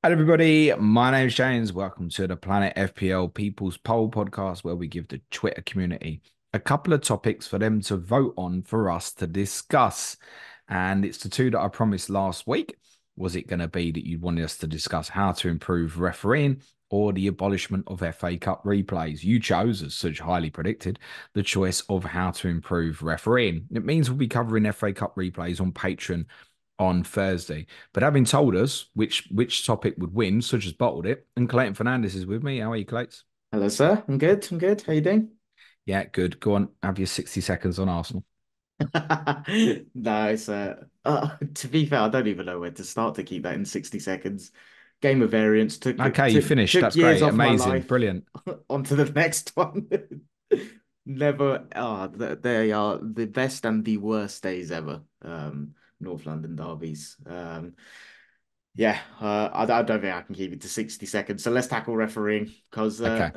Hello, everybody. My name is James. Welcome to the Planet FPL People's Poll podcast, where we give the Twitter community a couple of topics for them to vote on for us to discuss. And it's the two that I promised last week. Was it going to be that you wanted us to discuss how to improve refereeing or the abolishment of FA Cup replays? You chose, as such highly predicted, the choice of how to improve refereeing. It means we'll be covering FA Cup replays on Patreon on Thursday. But having told us which topic would win, such as bottled it, and Clayton Fernandez is with me. How are you, Clates? Hello, sir. I'm good. I'm good. How you doing? Yeah, good. Go on, have your 60 seconds on Arsenal. Nice. To be fair, I don't even know where to start to keep that in 60 seconds. Game of variance Okay, you finished. took That's years great. off my Amazing. life Brilliant. onto the next one. Never. They are the best and the worst days ever. North London derbies. Yeah. I don't think I can keep it to 60 seconds. So let's tackle refereeing because Okay.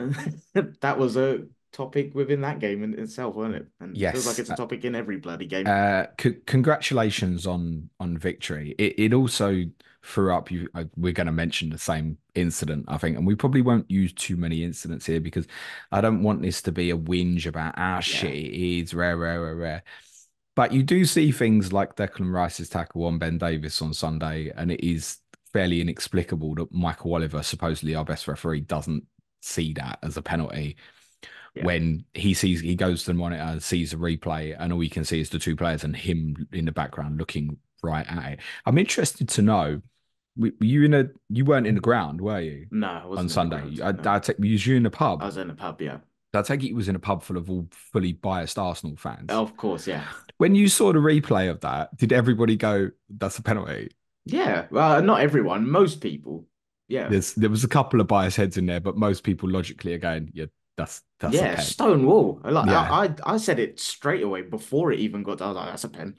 that was a topic within that game in itself, wasn't it? And it feels like Yes. it's a topic in every bloody game. Congratulations on victory. It also threw up you. We're going to mention the same incident, I think, and we probably won't use too many incidents here because I don't want this to be a whinge about how shit Yeah. it is, rare, rare, rare, rare. But you do see things like Declan Rice's tackle on Ben Davis on Sunday, and it is fairly inexplicable that Michael Oliver, supposedly our best referee, doesn't see that as a penalty Yeah. when he goes to the monitor and sees a replay, and all you can see is the two players and him in the background looking right at it. I'm interested to know, you weren't in the ground, were you, No, I on wasn't in the Sunday? ground. No, I take was you in the I pub? was in a pub. Yeah. I take it you was in a pub full of all fully biased Arsenal fans. Of course. Yeah. When you saw the replay of that, did everybody go, "That's a penalty"? Yeah. Not everyone. Most people. Yeah. There was a couple of biased heads in there, but most people logically are going, "Yeah, that's a Yeah. pen." Stone wall. Like Yeah, I said it straight away before it even got. I was like, that's a pen.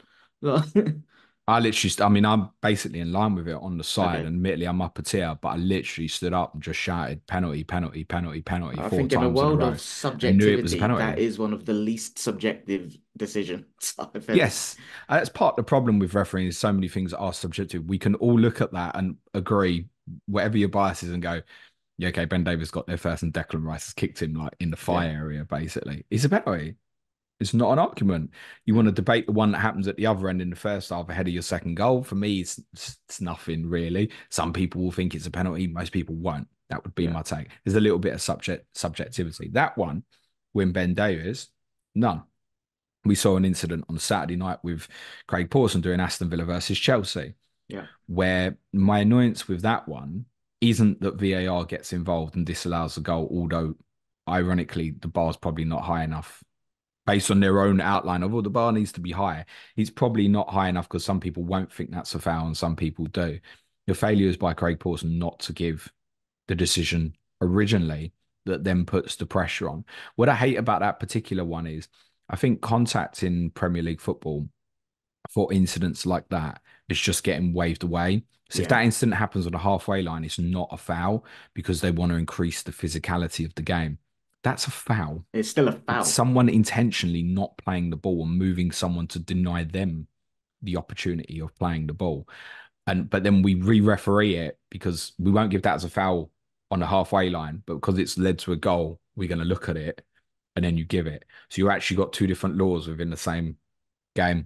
I literally, I mean, I'm basically in line with it on the side. Okay. And admittedly, I'm up a tier, but I literally stood up and just shouted penalty, penalty, penalty, penalty I four think in a times in a world row of and knew it was a subjectivity, that penalty. is one of the least subjective decisions I've ever seen. Yes, that's part of the problem with refereeing is so many things are subjective. We can all look at that and agree, whatever your bias is, and go, yeah, okay, Ben Davis got there first and Declan Rice has kicked him like in the Yeah. thigh area, basically. It's a penalty. It's not an argument. You want Yeah. to debate the one that happens at the other end in the first half ahead of your second goal. For me, it's nothing really. Some people will think it's a penalty. Most people won't. That would be Yeah. my take. There's a little bit of subjectivity. That one, when Ben Davis, none. We saw an incident on Saturday night with Craig Pawson doing Aston Villa versus Chelsea, Yeah. where my annoyance with that one isn't that VAR gets involved and disallows the goal, although ironically the bar's probably not high enough based on their own outline of, well, the bar needs to be higher. It's probably not high enough because some people won't think that's a foul and some people do. The failure is by Craig Pawson not to give the decision originally that then puts the pressure on. What I hate about that particular one is I think contact in Premier League football for incidents like that is just getting waved away. So if Yeah. that incident happens on a halfway line, it's not a foul because they want to increase the physicality of the game. That's a foul. It's still a It's foul. someone intentionally not playing the ball and moving someone to deny them the opportunity of playing the ball. And but then we re-referee it because we won't give that as a foul on the halfway line, but because it's led to a goal, we're going to look at it and then you give it. So you actually got two different laws within the same game.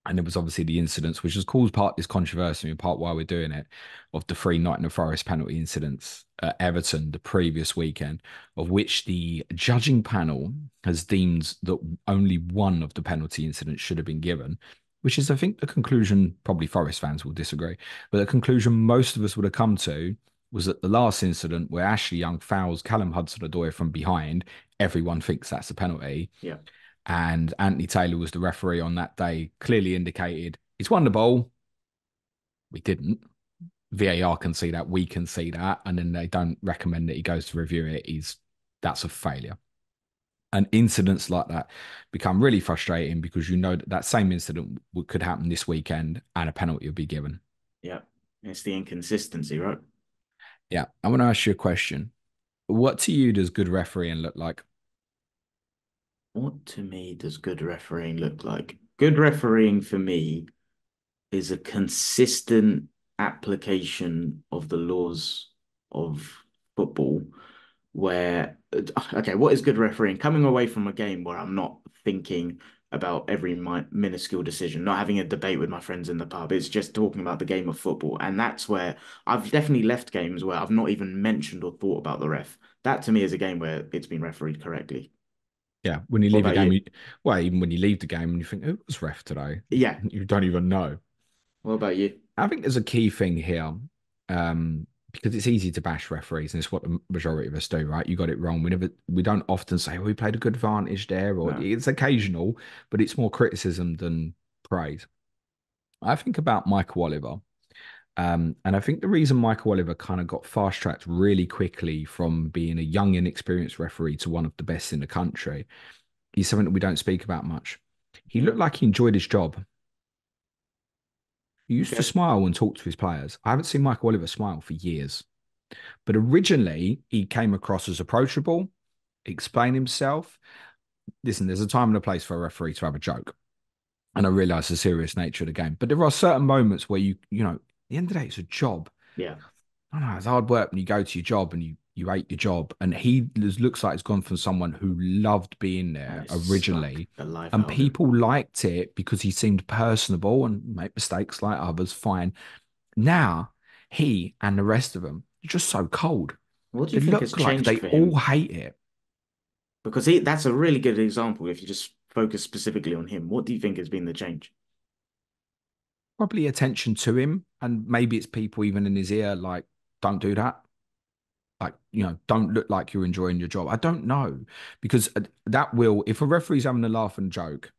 And there was obviously the incidents, which has caused part this controversy and part why we're doing it, of the three Nottingham Forest penalty incidents at Everton the previous weekend, of which the judging panel has deemed that only one of the penalty incidents should have been given, which is, I think, the conclusion, probably Forest fans will disagree, but the conclusion most of us would have come to was that the last incident where Ashley Young fouls Callum Hudson-Odoi from behind, everyone thinks that's a penalty Yeah. and Anthony Taylor was the referee on that day, clearly indicated he's won the ball. We didn't. VAR can see that. We can see that. And then they don't recommend that he goes to review it. That's a failure. And incidents like that become really frustrating because you know that that same incident could happen this weekend and a penalty will be given. Yeah. It's the inconsistency, right? Yeah. I want to ask you a question. What to you does good refereeing look like? What to me does good refereeing look like? Good refereeing for me is a consistent. application of the laws of football where, okay, what is good refereeing? Coming away from a game where I'm not thinking about every minuscule decision, not having a debate with my friends in the pub. It's just talking about the game of football. And that's where I've definitely left games where I've not even mentioned or thought about the ref. That to me is a game where it's been refereed correctly. Yeah, when you What leave a about game, you? you, well, even when you leave the game and you think, who was ref today? Yeah. You don't even know. What about you? I think there's a key thing here, because it's easy to bash referees, and it's what the majority of us do, right? You got it wrong. We don't often say, "Oh, we played a good advantage there," or No. it's occasional, but it's more criticism than praise. I think about Michael Oliver, and I think the reason Michael Oliver kind of got fast tracked really quickly from being a young, inexperienced referee to one of the best in the country, he's something that we don't speak about much. He Yeah. looked like he enjoyed his job. He used to Okay. smile and talk to his players. I haven't seen Michael Oliver smile for years. But originally, he came across as approachable, explain himself. Listen, there's a time and a place for a referee to have a joke. And I realize the serious nature of the game. But there are certain moments where at the end of the day, it's a job. Yeah. I don't know, it's hard work when you go to your job and you hate your job. And looks like he's gone from someone who loved being And there it's sucked originally. the life And out of him. people liked it because he seemed personable and make mistakes like others, fine. Now, he and the rest of them are just so cold. What do you They think has look like changed they for all him? hate it. Because that's a really good example if you just focus specifically on him. What do you think has been the change? Probably attention to him. And maybe it's people even in his ear, like, don't do that. Like, don't look like you're enjoying your job. I don't know. Because that will, if a referee's having a laugh and joke,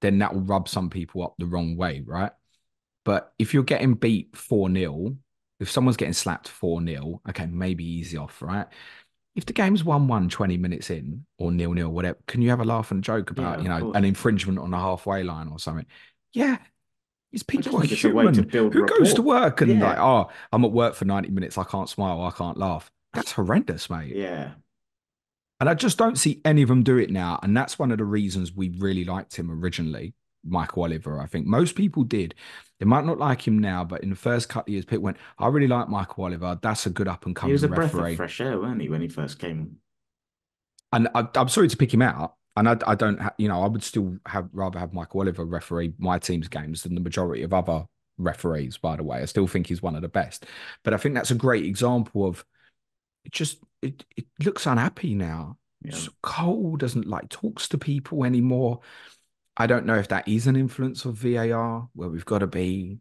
then that will rub some people up the wrong way, right? But if you're getting beat 4-0, if someone's getting slapped 4-0, okay, maybe easy off, right? If the game's 1-1 20 minutes in or 0-0, whatever, can you have a laugh and joke Yeah, about, of an course. infringement on the halfway line or something? Yeah, these I just people are think it's a way to human. build Who goes to rapport. work and like, Yeah, oh, I'm at work for 90 minutes, I can't smile, I can't laugh. That's horrendous, mate. yeah. And I just don't see any of them do it now. And that's one of the reasons we really liked him originally, Michael Oliver. I think most people did. They might not like him now, but in the first couple of years, people went, I really like Michael Oliver. That's a good up and He was coming a breath of referee. fresh air, weren't he, when he first came? And I'm sorry to pick him out. And I don't, I would still rather have Michael Oliver referee my team's games than the majority of other referees, by the way. I still think he's one of the best. But I think that's a great example of it looks unhappy now. Yeah. It's cold, doesn't like talks to people anymore. I don't know if that is an influence of VAR, where we've got to be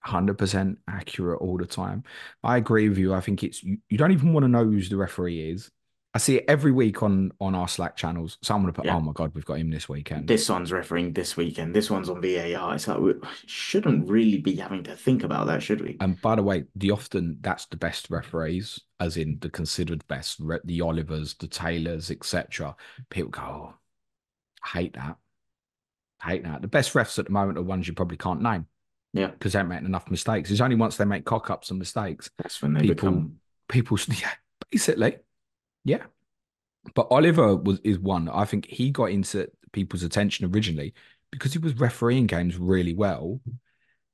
100% accurate all the time. I agree with you. I think you don't even want to know who the referee is. I see it every week on our Slack channels. Someone will put, Yeah. oh my God, we've got him this weekend. This one's refereeing this weekend. This one's on VAR. It's like we shouldn't really be having to think about that, should we? And by the way, that's the best referees, as in the considered best, the Olivers, the Taylors, etc. People go, oh, I hate that. I hate that. The best refs at the moment are ones you probably can't name Yeah. because they haven't made enough mistakes. It's only once they make cock ups and mistakes, That's when they people, become, yeah, basically, yeah. But Oliver is one. I think he got into people's attention originally because he was refereeing games really well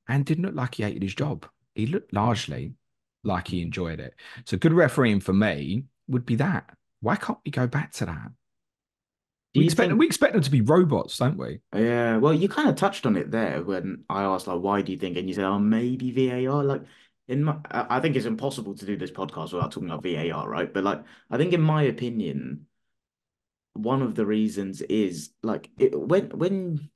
and didn't look like he hated his job. He looked largely like he enjoyed it. So good refereeing for me would be that. Why can't we go back to that? do you think, We expect them to be robots, don't we? yeah, well, you kind of touched on it there when I asked, like, why do you think? And you said, oh, maybe VAR. Like, I think it's impossible to do this podcast without talking about VAR, right? But, like, I think in my opinion, one of the reasons is like when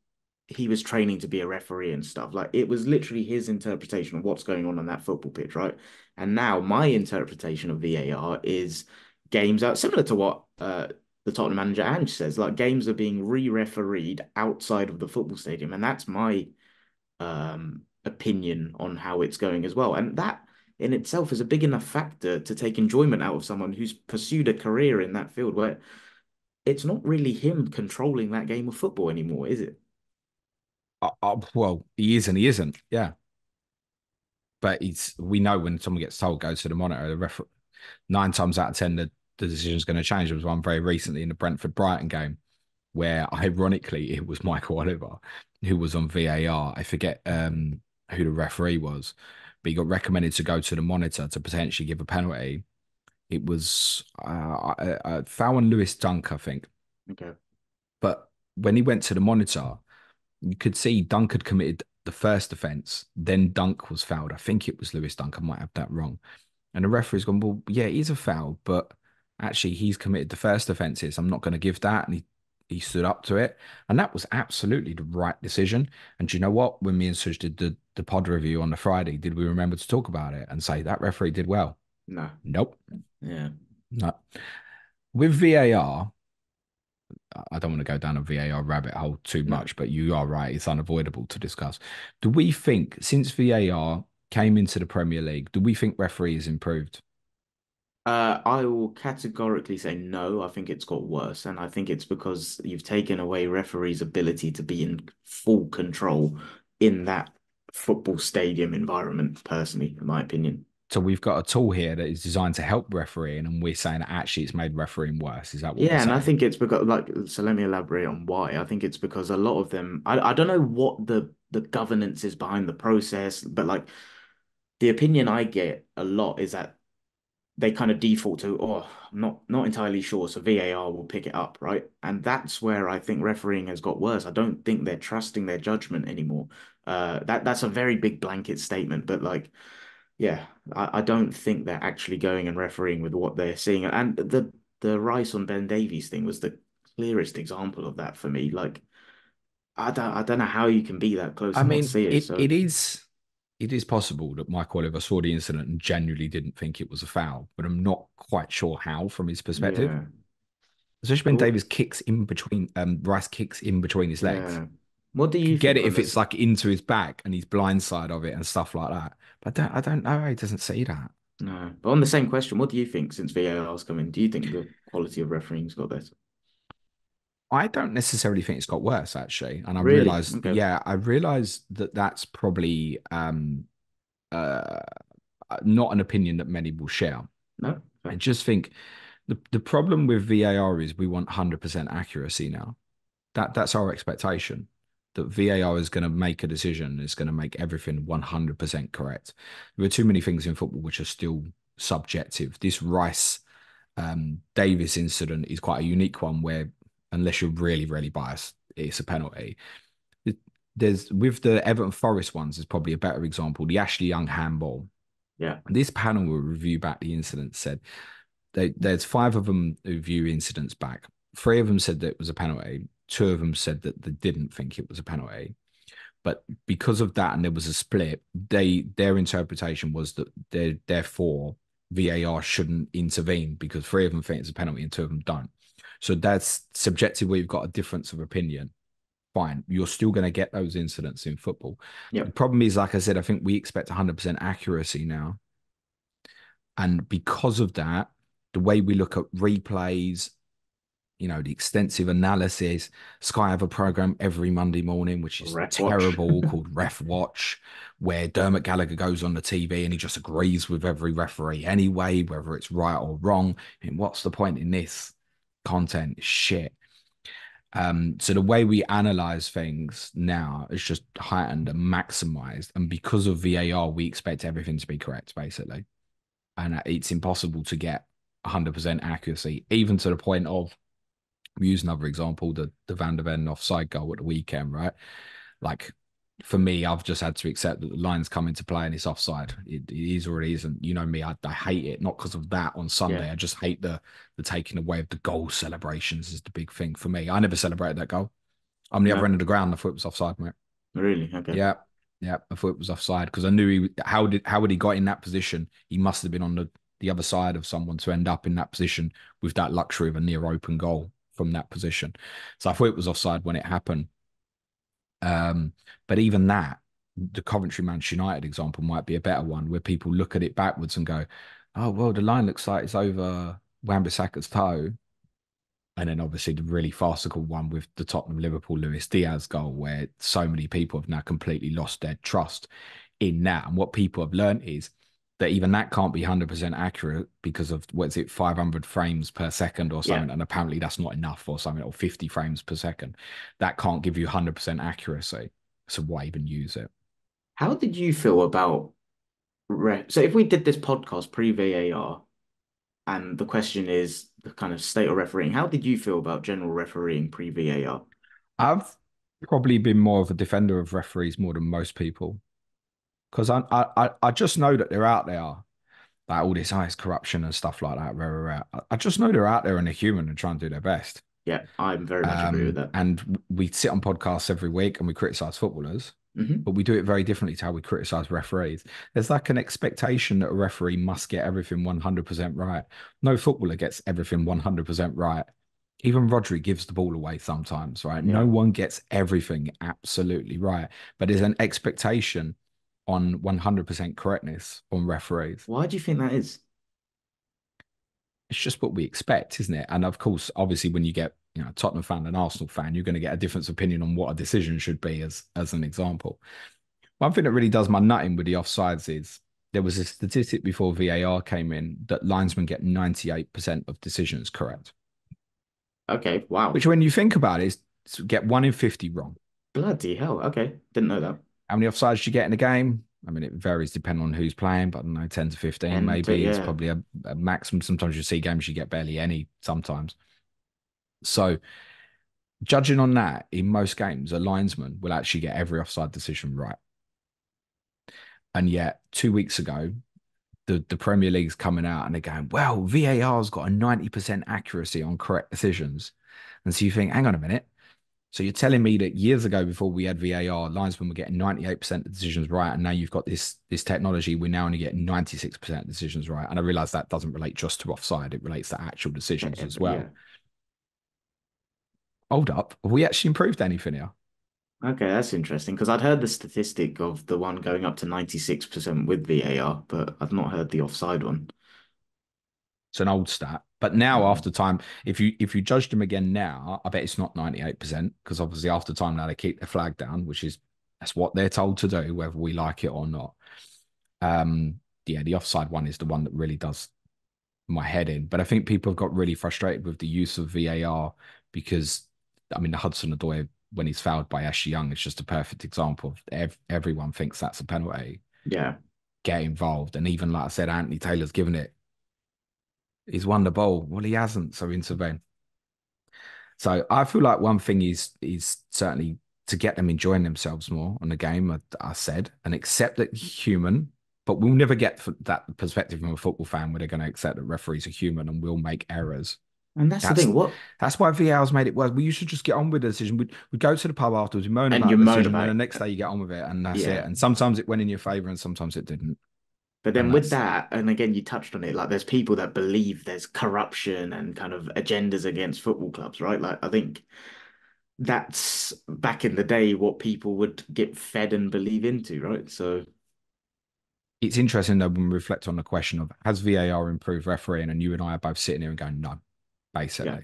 he was training to be a referee and stuff, like it was literally his interpretation of what's going on that football pitch, right? And now my interpretation of VAR is games out similar to what the Tottenham manager Ange says, like games are being re-refereed outside of the football stadium, and that's my opinion on how it's going as well. And that in itself is a big enough factor to take enjoyment out of someone who's pursued a career in that field where it's not really him controlling that game of football anymore, is it? Well, he is and he isn't. Yeah. But we know when someone gets told go to the monitor, the ref 9 times out of 10, the decision's going to change. There was one very recently in the Brentford Brighton game where ironically it was Michael Oliver who was on VAR. I forget who the referee was, but he got recommended to go to the monitor to potentially give a penalty. It was foul on Lewis Dunk, I think. Okay. But when he went to the monitor, you could see Dunk had committed the first offence, then Dunk was fouled. I think it was Lewis Dunk. I might have that wrong. And the referee's gone, well, yeah, it is a foul, but actually he's committed the first offences. I'm not going to give that. And he stood up to it. And that was absolutely the right decision. And do you know what? When me and Suj did the pod review on the Friday, did we remember to talk about it and say that referee did well? No. Nope. Yeah. No. With VAR, I don't want to go down a VAR rabbit hole too No. much, but you are right. It's unavoidable to discuss. Do we think since VAR came into the Premier League, do we think referees improved? I will categorically say no. I think it's got worse, and I think it's because you've taken away referees' ability to be in full control in that football stadium environment, personally, in my opinion. So we've got a tool here that is designed to help refereeing, and we're saying that actually it's made refereeing worse. Is that what we're Yeah, and I saying? think it's because so let me elaborate on why. I think it's because a lot of them I don't know what the governance is behind the process, but like the opinion I get a lot is that they kind of default to, oh, I'm not entirely sure, so VAR will pick it up, right? And that's where I think refereeing has got worse. I don't think they're trusting their judgment anymore. That's a very big blanket statement, but like, yeah, I don't think they're actually going and refereeing with what they're seeing. And the Rice on Ben Davies thing was the clearest example of that for me. Like, I don't know how you can be that close I and not mean, see it. So it is possible that Mike Oliver saw the incident and genuinely didn't think it was a foul, but I'm not quite sure how from his perspective. yeah. Especially when Well, Davis kicks in between, Rice kicks in between his legs. yeah. What do you Could get think it on if this? it's like into his back and he's blindside of it and stuff like that. But I don't know. He doesn't see that. No, but on the same question, what do you think since VAR's come in? Do you think the quality of refereeing's got better? I don't necessarily think it's got worse actually, and Really? Okay. I realized that that's probably uh, not an opinion that many will share. No? I Okay. just think the problem with VAR is we want 100% accuracy now. That's our expectation. That VAR is going to make a decision, is going to make everything 100% correct. There are too many things in football which are still subjective. This Rice Davis incident is quite a unique one where, unless you're really, really biased, it's a penalty. There's with the Everton Forest ones, is probably a better example. The Ashley Young handball. Yeah. This panel will review back the incident. Said there's five of them who view incidents back. Three of them said that it was a penalty. Two of them said that they didn't think it was a penalty. But because of that, and there was a split, their interpretation was that therefore VAR shouldn't intervene because three of them think it's a penalty and two of them don't. So that's subjective where you've got a difference of opinion. Fine, you're still going to get those incidents in football. The Yep. problem is, like I said, I think we expect 100% accuracy now. And because of that, the way we look at replays, the extensive analysis. Sky have a program every Monday morning, which is Ref watch. terrible, called Ref Watch, where Dermot Gallagher goes on the TV and he just agrees with every referee anyway, whether it's right or wrong. And what's the point in this content? It's shit. So the way we analyze things now is just heightened and maximized. And because of VAR, we expect everything to be correct, basically. And it's impossible to get 100% accuracy, even to the point of we use another example, the Van der Ven offside goal at the weekend, right? Like for me, I've just had to accept that the line's come into play and it's offside. It is or it isn't. You know me, I hate it, not because of that on Yeah. Sunday. I just hate the taking away of the goal celebrations is the big thing for me. I never celebrated that goal. I'm the other No. end of the ground. I thought it was offside, mate. Really? Okay. Yeah, yeah. I thought it was offside because I knew how would he got in that position? He must have been on the other side of someone to end up in that position with that luxury of a near open goal from that position. So I thought it was offside when it happened. Um, but even that, the Coventry Manchester United example might be a better one where people look at it backwards and go, "Oh well, the line looks like it's over Wan-Bissaka's toe." And then obviously the really farcical one with the Tottenham Liverpool Luis Diaz goal, where so many people have now completely lost their trust in that. And what people have learned is that even that can't be 100% accurate because of what's it, 500 frames per second or Yeah. something. And apparently that's not enough or something, or 50 frames per second. That can't give you 100% accuracy. So why even use it? How did you feel about So if we did this podcast pre-VAR, and the question is the kind of state of refereeing, how did you feel about general refereeing pre-VAR? I've probably been more of a defender of referees more than most people because I just know that they're out there, like all this ice corruption and stuff like that. Rah, rah, rah. I just know they're out there and they're human and trying to do their best. Yeah, I'm very much agree with that. And we sit on podcasts every week and we criticize footballers, Hmm. but we do it very differently to how we criticize referees. There's like an expectation that a referee must get everything 100% right. No footballer gets everything 100% right. Even Rodri gives the ball away sometimes, right? Yeah. No one gets everything absolutely right, but there's an expectation on 100% correctness on referees. Why do you think that is? It's just what we expect, isn't it? And of course, obviously, when you get a Tottenham fan and Arsenal fan, you're going to get a different opinion on what a decision should be, as an example. One thing that really does my nutting with the offsides is there was a statistic before VAR came in that linesmen get 98% of decisions correct, Okay, wow. which when you think about it, is to get 1 in 50 wrong. Bloody hell. Okay, didn't know that. How many offsides do you get in a game? I mean, it varies depending on who's playing, but I don't know, 10 to 15 And maybe is yeah, probably a maximum. Sometimes you see games you get barely any sometimes. So judging on that, in most games, a linesman will actually get every offside decision right. And yet, 2 weeks ago, the Premier League's coming out and they're going, well, VAR's got a 90% accuracy on correct decisions. And so you think, hang on a minute. So you're telling me that years ago, before we had VAR, linesmen were getting 98% of decisions right, and now you've got this technology, we're now only getting 96% of decisions right. And I realize that doesn't relate just to offside; it relates to actual decisions as yeah. well. Hold up, have we actually improved anything here? Okay, that's interesting because I'd heard the statistic of the one going up to 96% with VAR, but I've not heard the offside one. It's an old stat. But now, Mm. after time, if you judge them again now, I bet it's not 98% because obviously after time now they keep their flag down, which is that's what they're told to do, whether we like it or not. Yeah, the offside one is the one that really does my head in. But I think people have got really frustrated with the use of VAR because I mean the Hudson Odoi when he's fouled by Ashley Young is just a perfect example of everyone thinks that's a penalty. Yeah. Get involved, and even like I said, Anthony Taylor's given it. He's won the ball. Well, he hasn't, so intervene. So I feel like one thing is certainly to get them enjoying themselves more on the game. I said and accept that human, but we'll never get that perspective from a football fan where they're going to accept that referees are human and will make errors. And that's the That's thing. What? that's why VAR's made it worse. We used to just get on with the decision. We'd go to the pub afterwards, we moan And you about the moan decision, then about the it. next day you get on with it, and that's it. Yeah. And sometimes it went in your favour, and sometimes it didn't. But And then with that's that, and again, you touched on it, like there's people that believe there's corruption and kind of agendas against football clubs, right? Like I think that's back in the day what people would get fed and believe into, right? So it's interesting though when we reflect on the question of has VAR improved refereeing, and you and I are both sitting here and going no, yeah, basically.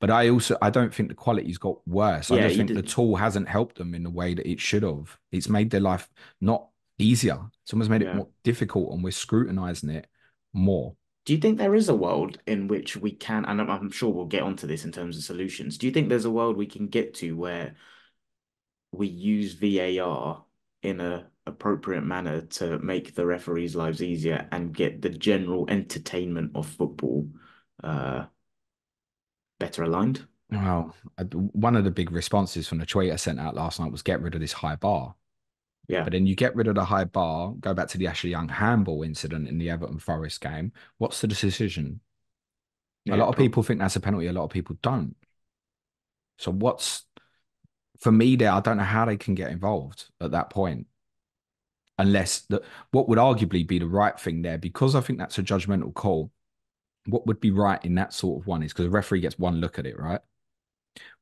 But I don't think the quality's got worse. I yeah, just you think the did. tool hasn't helped them in the way that it should have. It's made their life not easier. It's almost made it Yeah. more difficult, and we're scrutinizing it more. Do you think there is a world in which we can, and I'm sure we'll get onto this in terms of solutions. Do you think there's a world we can get to where we use VAR in a appropriate manner to make the referees' lives easier and get the general entertainment of football uh better aligned? Well, one of the big responses from the tweet I sent out last night was get rid of this high bar. Yeah, But then you get rid of the high bar, go back to the Ashley Young handball incident in the Everton Forest game. What's the decision? A yeah, lot of people think that's a penalty, a lot of people don't. So what's for me there, I don't know how they can get involved at that point, unless what would arguably be the right thing there, because I think that's a judgmental call. What would be right in that sort of one is because the referee gets one look at it, right?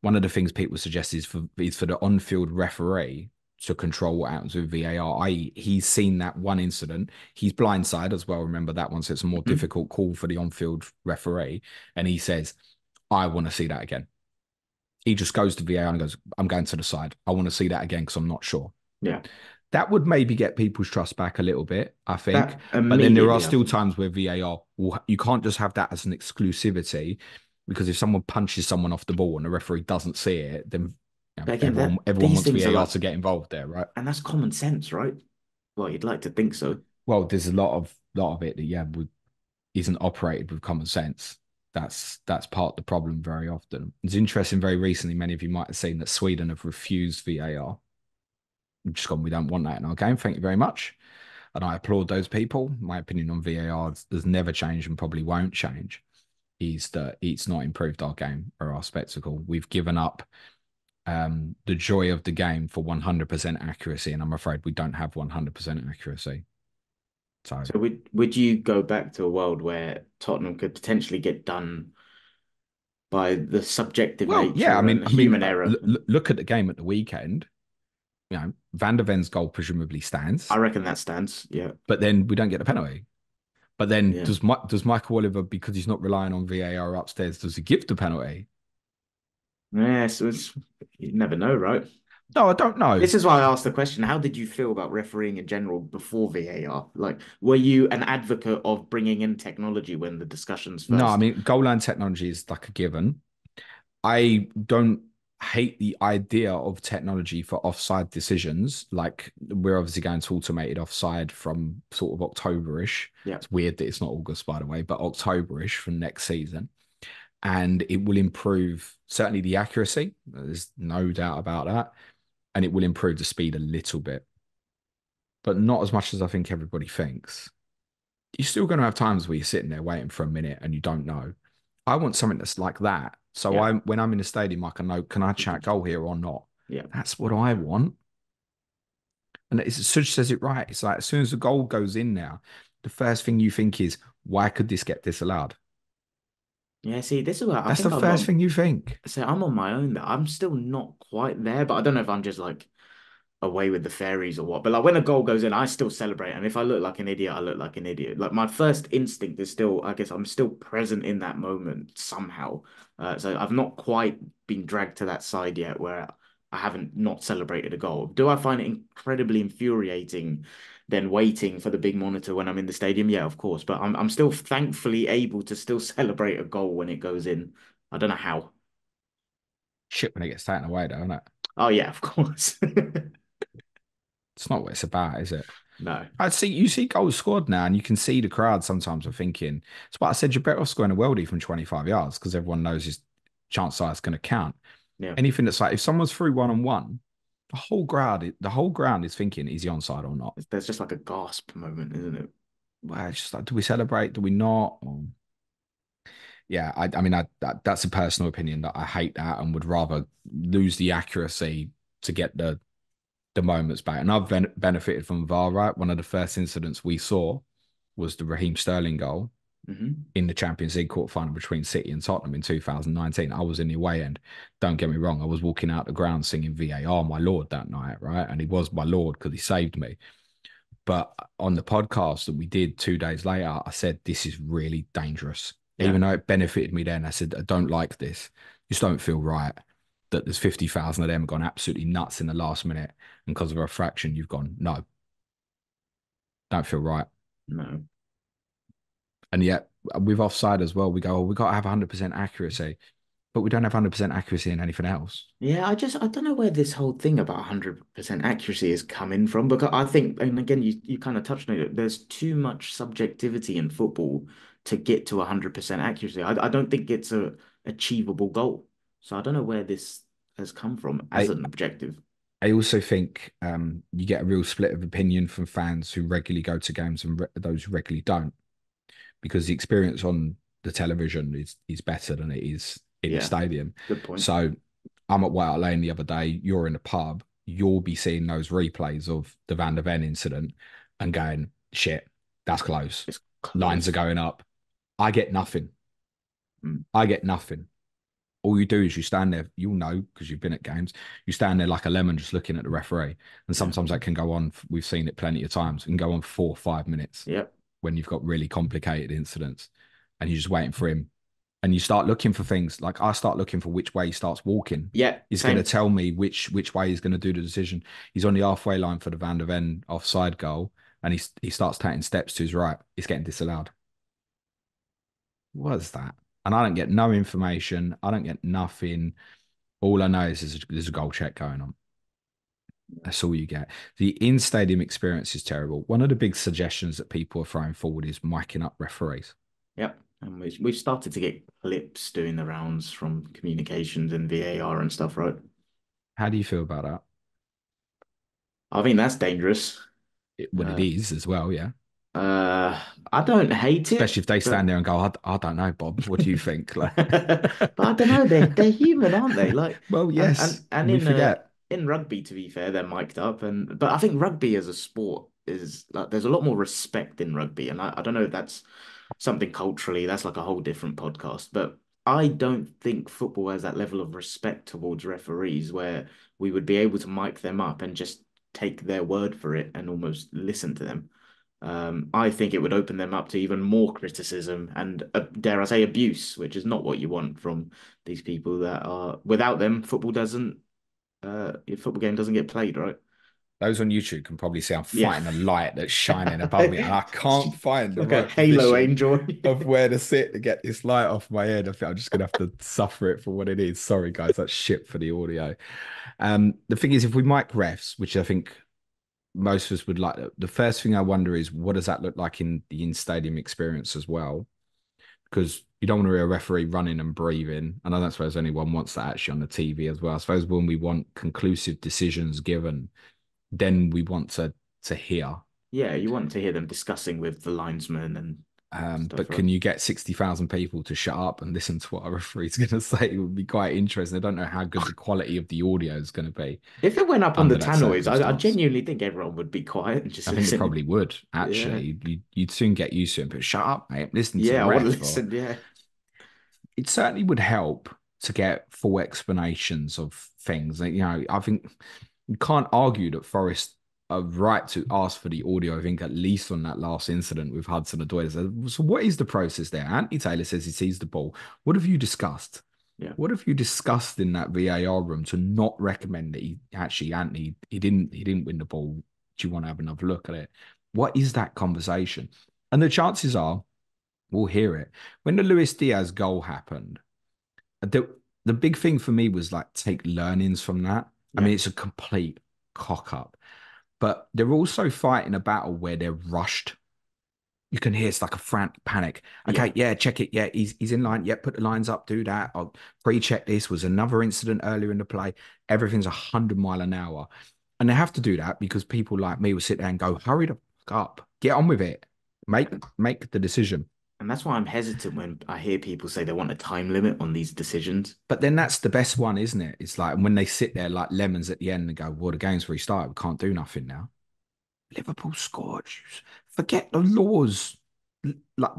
One of the things people suggest is for the on-field referee to control what happens with VAR. I.e., he's seen that one incident. He's blindside as well. Remember that one, so it's a more mhm, difficult call for the on-field referee, and he says, "I want to see that again." He just goes to VAR and goes, "I'm going to the side. I want to see that again because I'm not sure." yeah. That would maybe get people's trust back a little bit, I think. That But then there are immediately still happens. times where VAR you can't just have that as an exclusivity because if someone punches someone off the ball and the referee doesn't see it, then But again, everyone that everyone these wants things are VAR like, to get involved there, right? and that's common sense, right? Well, you'd like to think so. Well, there's a lot of it that isn't operated with common sense. That's part of the problem very often. It's interesting. Very recently, many of you might have seen that Sweden have refused VAR. We've just gone, we don't want that in our game. Thank you very much. And I applaud those people. My opinion on VAR has never changed and probably won't change. Is that it's not improved our game or our spectacle. We've given up the joy of the game for 100% accuracy, and I'm afraid we don't have 100% accuracy. So, So would you go back to a world where Tottenham could potentially get done by the subjective well, yeah, nature and human error? look at the game at the weekend. Van der Ven's goal presumably I stands, reckon that stands. Yeah, but then we don't get the penalty. But then yeah. does Michael Oliver, because he's not relying on VAR upstairs, does he give the penalty? Yeah, so you never know, right? No, I don't know. This is why I asked the question, how did you feel about refereeing in general before VAR? Like, were you an advocate of bringing in technology when the discussions No, I first? mean, goal line technology is like a given. I don't hate the idea of technology for offside decisions. Like we're obviously going to automated offside from sort of October-ish. Yeah. It's weird that it's not August, by the way, but October-ish from next season. And it will improve certainly the accuracy. There's no doubt about that. And it will improve the speed a little bit, but not as much as I think everybody thinks. You're still going to have times where you're sitting there waiting for a minute and you don't know. I want something that's like that. So Yeah. when I'm in the stadium, I can know, can I You can chat just, goal here or not? yeah. That's what I want. And Suj says it right. It's like as soon as the goal goes in now, the first thing you think is, why could this get disallowed? Yeah, see, this is where I That's the think first thing you think. I'm on my own there. I'm still not quite there, but I don't know if I'm just like away with the fairies or what. But like when a goal goes in, I still celebrate. And if I look like an idiot, I look like an idiot. Like my first instinct is still, I guess I'm still present in that moment somehow. So I've not quite been dragged to that side yet where I haven't not celebrated a goal. Do I find it incredibly infuriating then waiting for the big monitor when I'm in the stadium? Yeah, of course. But I'm still thankfully able to still celebrate a goal when it goes in. I don't know how. Shit when it gets taken away, though, isn't it? Oh yeah, of course. It's not what it's about, is it? No. I see you see goals scored now, and you can see the crowd sometimes are thinking. It's what I said. You're better off scoring a worldie from 25 yards because everyone knows his chance size is going to count. Yeah. Anything that's like if someone's through one on one, the whole ground is thinking is he onside or not. There's just like a gasp moment, isn't it? Well, it's just like, do we celebrate? Do we not? Or, yeah, I mean, that's a personal opinion that I hate that and would rather lose the accuracy to get the moments back. And I've benefited from VAR, right? One of the first incidents we saw was the Raheem Sterling goal Hmm. in the Champions League quarterfinal between City and Tottenham in 2019. I was in the away end. Don't get me wrong. I was walking out the ground singing VAR, my Lord, that night, right? And he was my Lord because he saved me. But on the podcast that we did 2 days later, I said, this is really dangerous. Yeah. Even though it benefited me then, I said, I don't like this. Just don't feel right that there's 50,000 of them gone absolutely nuts in the last minute. And because of a fraction, you've gone, no, don't feel right. No. And yet, with offside as well, we go, oh, we got to have 100% accuracy, but we don't have 100% accuracy in anything else. Yeah, I don't know where this whole thing about 100% accuracy is coming from because I think, and again, you kind of touched on it, there's too much subjectivity in football to get to 100% accuracy. I don't think it's a achievable goal. So I don't know where this has come from as I, an objective. I also think you get a real split of opinion from fans who regularly go to games and those who regularly don't, because the experience on the television is better than it is in the Yeah, stadium. good point. So I'm at White Hart Lane the other day. You're in a pub. You'll be seeing those replays of the Van der Ven incident and going, shit, that's close. It's Lines are close. going up. I get nothing. Mm, I get nothing. All you do is you stand there, you'll know because you've been at games, you stand there like a lemon just looking at the referee. And yeah. sometimes that can go on, we've seen it plenty of times, it can go on 4 or 5 minutes Yep. when you've got really complicated incidents and you're just waiting for him. And you start looking for things like I start looking for which way he starts walking. Yeah, He's going to same. tell me which way he's going to do the decision. He's on the halfway line for the Van der Ven offside goal and he starts taking steps to his right. He's getting disallowed. What is that? And I don't get no information. I don't get nothing. All I know is there's a goal check going on. That's all you get. The in-stadium experience is terrible. One of the big suggestions that people are throwing forward is miking up referees. Yep. And we've started to get clips doing the rounds from communications and VAR and stuff, right? How do you feel about that? I think that's dangerous. Well, it Uh, is as well, yeah. I don't hate Especially it, if they stand but there and go, I don't know, Bob. What do you think? Like, but I don't know. They're human, aren't they? Like, well, and yes, and and we forget. in rugby, to be fair, they're mic'd up, and but I think rugby as a sport is like there's a lot more respect in rugby, and I don't know if that's something culturally. That's like a whole different podcast, but I don't think football has that level of respect towards referees where we would be able to mic them up and just take their word for it and almost listen to them. I think it would open them up to even more criticism and, dare I say, abuse, which is not what you want from these people that are. Without them, your football game doesn't get played, right? Those on YouTube can probably see I'm Yeah, fighting a light that's shining above me, and I it's can't find the like a right halo position angel. of where to sit to get this light off my head. I think I'm just gonna have to suffer it for what it is. Sorry, guys, that's shit for the audio. The thing is, if we mic refs, which I think most of us would like, the first thing I wonder is what does that look like in the in-stadium experience as well? Because you don't want to be a referee running and breathing. And I don't suppose anyone wants that actually on the TV as well. I suppose when we want conclusive decisions given, then we want to hear. Yeah, you want to hear them discussing with the linesman and stuff, But right? can you get 60,000 people to shut up and listen to what a referee's going to say? It would be quite interesting. I don't know how good the quality of the audio is going to be If it went up on the under that tannoys, I circumstance. genuinely think everyone would be quiet and just I think it listen. probably would Yeah, actually. You'd soon get used to it. But shut up, mate. Listen to the yeah, I want to ref. Or listen. Yeah, it certainly would help to get full explanations of things. You know, I think you can't argue that Forest are right to ask for the audio. I think at least on that last incident with Hudson Odoi. So what is the process there? Anthony Taylor says he sees the ball. What have you discussed? yeah. What have you discussed in that VAR room to not recommend that he actually Anthony he didn't win the ball? Do you want to have another look at it? What is that conversation? And the chances are we'll hear it. When the Luis Diaz goal happened, the big thing for me was like take learnings from that. I Yeah. mean, it's a complete cock up, but they're also fighting a battle where they're rushed. You can hear it's like a frantic panic. Yeah. Okay, yeah, check it. Yeah, he's in line. Yeah, put the lines up, do that. I'll pre-check this. Was another incident earlier in the play. Everything's 100 mile an hour. And they have to do that because people like me will sit there and go, hurry the fuck up, get on with it. Make the decision. And that's why I'm hesitant when I hear people say they want a time limit on these decisions. But then that's the best one, isn't it? It's like when they sit there like lemons at the end and go, well, the game's restarted. We can't do nothing now. Liverpool scored. Forget the laws. Like,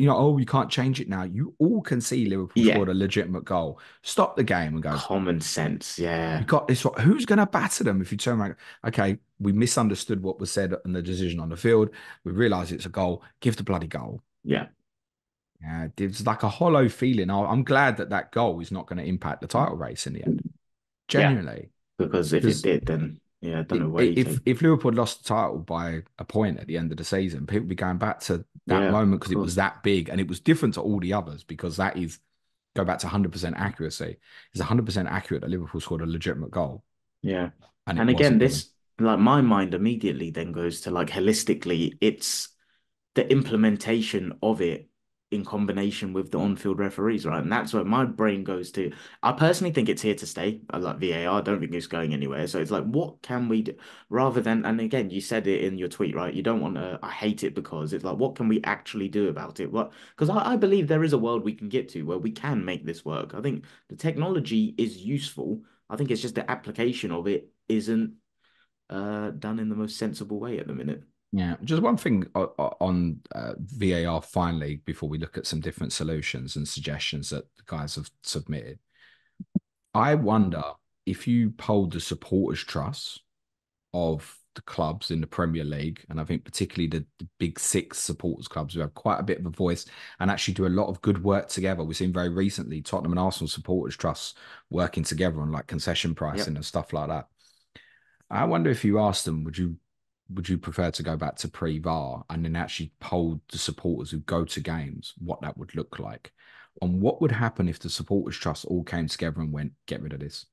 oh, you can't change it now. You all can see Liverpool Yeah. scored a legitimate goal. Stop the game and go, Common sense. you Yeah. got this. Who's going to batter them if you turn around? Okay, we misunderstood what was said in the decision on the field. We realize it's a goal. Give the bloody goal. Yeah. Yeah, it's like a hollow feeling. I'm glad that that goal is not going to impact the title race in the end. Yeah. Genuinely, Because if it because did, then yeah, I don't know where you take. if Liverpool lost the title by a point at the end of the season, people would be going back to that Yeah, moment of because it was course. that big and it was different to all the others because that is go back to 100% accuracy. It's 100% accurate that Liverpool scored a legitimate goal Yeah. and it And again, wasn't given. this like my mind immediately then goes to like holistically, it's the implementation of it in combination with the on-field referees, right? And that's where my brain goes to. I personally think it's here to stay. I like VAR. I don't think it's going anywhere. So it's like, what can we do rather than, and again, you said it in your tweet, right? You don't want to, I hate it because it's like, what can we actually do about it? What, because I believe there is a world we can get to where we can make this work. I think the technology is useful. I think it's just the application of it isn't done in the most sensible way at the minute. Yeah, just one thing on VAR finally before we look at some different solutions and suggestions that the guys have submitted. I wonder if you polled the supporters' trust of the clubs in the Premier League, and I think particularly the big six supporters clubs who have quite a bit of a voice and actually do a lot of good work together. We've seen very recently Tottenham and Arsenal supporters trusts working together on like concession pricing Yep. and stuff like that. I wonder if you asked them, would you prefer to go back to pre-VAR and then actually poll the supporters who go to games what that would look like? And what would happen if the supporters trust all came together and went, get rid of this?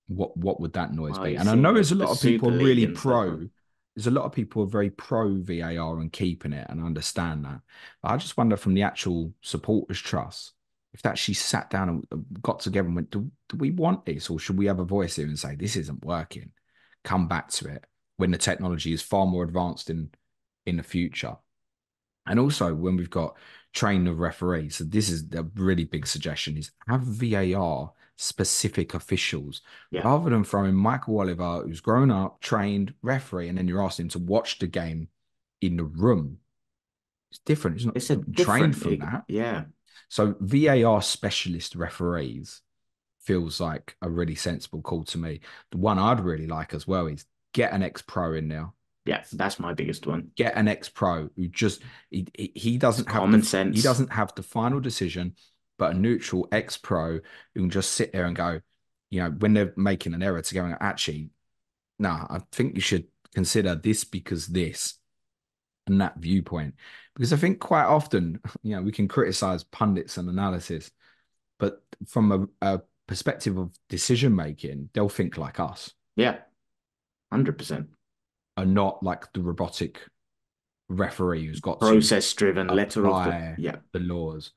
What would that noise Well, be? you've And I seen know there's a the lot of people Super are League really and stuff. pro. There's a lot of people who are very pro VAR and keeping it, and I understand that. But I just wonder from the actual supporters' trust if they actually sat down and got together and went, do we want this, or should we have a voice here and say this isn't working? Come back to it when the technology is far more advanced in the future. And also when we've got training of referees, so this is a really big suggestion, is have VAR specific officials Yeah, rather than throwing Michael Oliver, who's grown up, trained referee, and then you're asking him to watch the game in the room. It's different. He's not it's a trained different. from that. Yeah, So VAR specialist referees feels like a really sensible call to me. The one I'd really like as well is get an ex-pro in there. yeah, that's my biggest one. Get an ex-pro who just he It's doesn't have common he sense. doesn't have the final decision, but a neutral ex-pro who can just sit there and go, when they're making an error to go, actually, no, I think you should consider this because this and that viewpoint. Because I think quite often, we can criticize pundits and analysis, but from a perspective of decision making, they'll think like us Yeah, 100%. and not like the robotic referee who's got to Process driven, letter of the. apply Yeah, the laws.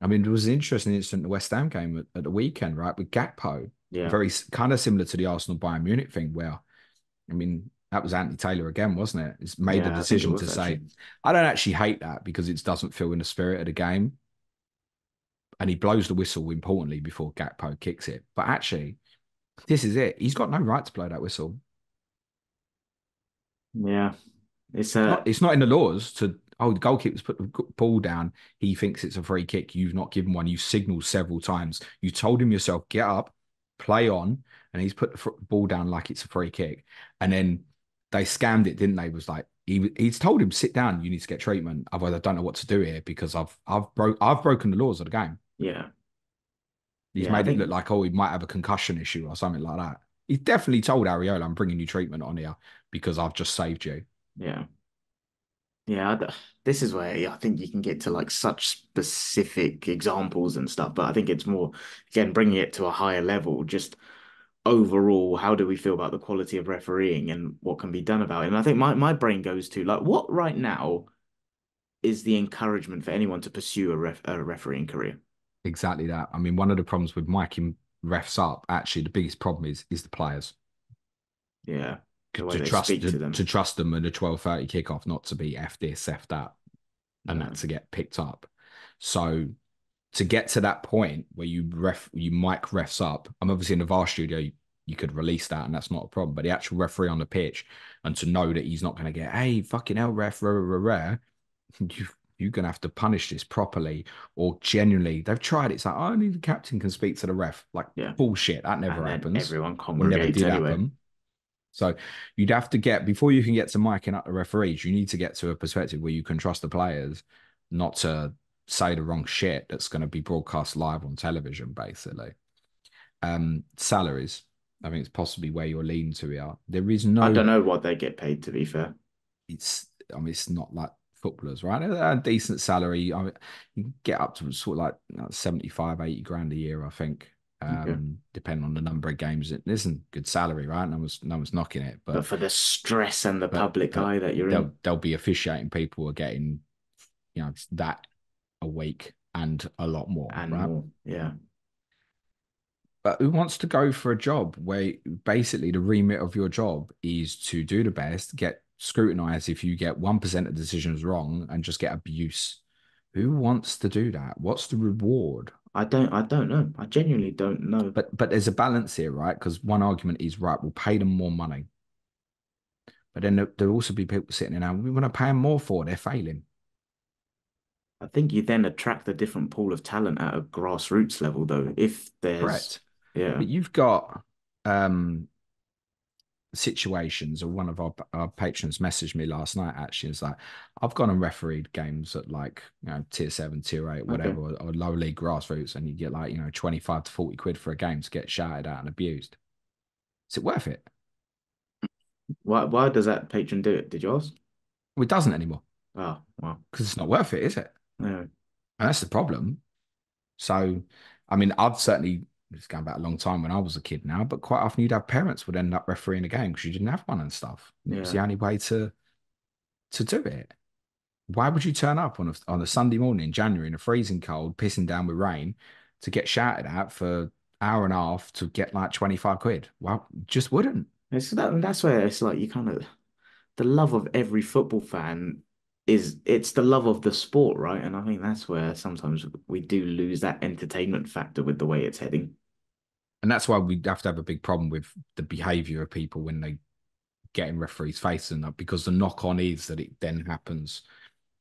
I mean, there was an interesting incident in the West Ham game at the weekend, right, with Gakpo, yeah, very kind of similar to the Arsenal Bayern Munich thing, where I mean, that was Anthony Taylor again, wasn't it? It's made a yeah. I think it decision was to say, actually. I don't actually hate that because it doesn't feel in the spirit of the game. And he blows the whistle importantly before Gakpo kicks it. But actually, this is it. He's got no right to blow that whistle. Yeah, it's It's not, a. it's not in the laws to, the goalkeeper's put the ball down. He thinks it's a free kick. You've not given one. You signaled several times. You told him yourself, get up, play on. And he's put the ball down like it's a free kick. And then they scammed it, didn't they? It was like, he's told him, sit down, you need to get treatment. Otherwise, I don't know what to do here because I've broken the laws of the game. Yeah, He's yeah. I made it look think. like, he might have a concussion issue or something like that. He's definitely told Ariola, I'm bringing you treatment on here because I've just saved you. Yeah, yeah. This is where I think you can get to like such specific examples and stuff, but I think it's more again bringing it to a higher level. Just overall, how do we feel about the quality of refereeing and what can be done about it? And I think my brain goes to like, what right now is the encouragement for anyone to pursue a refereeing career? Exactly that. I mean, one of the problems with miking refs up, actually, the biggest problem is the players Yeah, the way to they trust speak to, to to them. trust them at a 12:30 kickoff, not to be f this, f that, and No, that to get picked up. So to get to that point where you mic refs up, I'm obviously in the VAR studio. You could release that, and that's not a problem. But the actual referee on the pitch, and to know that he's not going to get, hey, fucking hell, ref, rah, rah, rah, rah, you you're gonna have to punish this properly or genuinely. They've tried it. It's like only the captain can speak to the ref. Like yeah, bullshit. That and never then happens everyone or never congregates did anyway. happen. So you'd have to get before you can get to miking up the referees, you need to get to a perspective where you can trust the players not to say the wrong shit that's going to be broadcast live on television, basically. Salaries. I think it's possibly where you're leaning to here. There is I no don't know what they get paid, to be fair. it's I mean it's not like footballers, right? A decent salary. I mean, you can get up to sort of like 75, 80 grand a year, I think. Okay. Depending on the number of games. It isn't good salary, right? No one's knocking it, But but for the stress and the but public but eye that you're in, they'll be officiating people are getting, that a week and a lot more, and right? more, yeah. But who wants to go for a job where basically the remit of your job is to do the best, get scrutinized if you get 1% of decisions wrong and just get abuse? Who wants to do that? What's the reward? I don't know. I genuinely don't know. But there's a balance here, right? Because one argument is right, we'll pay them more money. But then there'll also be people sitting there now, we want to pay them more for, they're failing. I think you then attract a different pool of talent at a grassroots level, though. If there's, Correct. yeah, But you've got situations, or one of our patrons messaged me last night actually. It's like, I've gone and refereed games at like, tier 7, tier 8, okay. whatever, or low league grassroots, and you get like, 25 to 40 quid for a game to get shouted at and abused. Is it worth it? Why does that patron do it? Did you ask? Well, it doesn't anymore Oh, well, because it's not worth it, is it? no. And that's the problem. So, I mean, I've certainly it's going back a long time when I was a kid now, but quite often you'd have parents would end up refereeing a game because you didn't have one and stuff. And it was the Yeah. only way to do it. Why would you turn up on a Sunday morning in January in a freezing cold, pissing down with rain, to get shouted at for an hour and a half to get like 25 quid? Well, just wouldn't. That's where it's like you kind of the love of every football fan it's the love of the sport, right? And I think that's where sometimes we do lose that entertainment factor with the way it's heading. And that's why we have to have a big problem with the behavior of people when they get in referees' face and that, because the knock on is that it then happens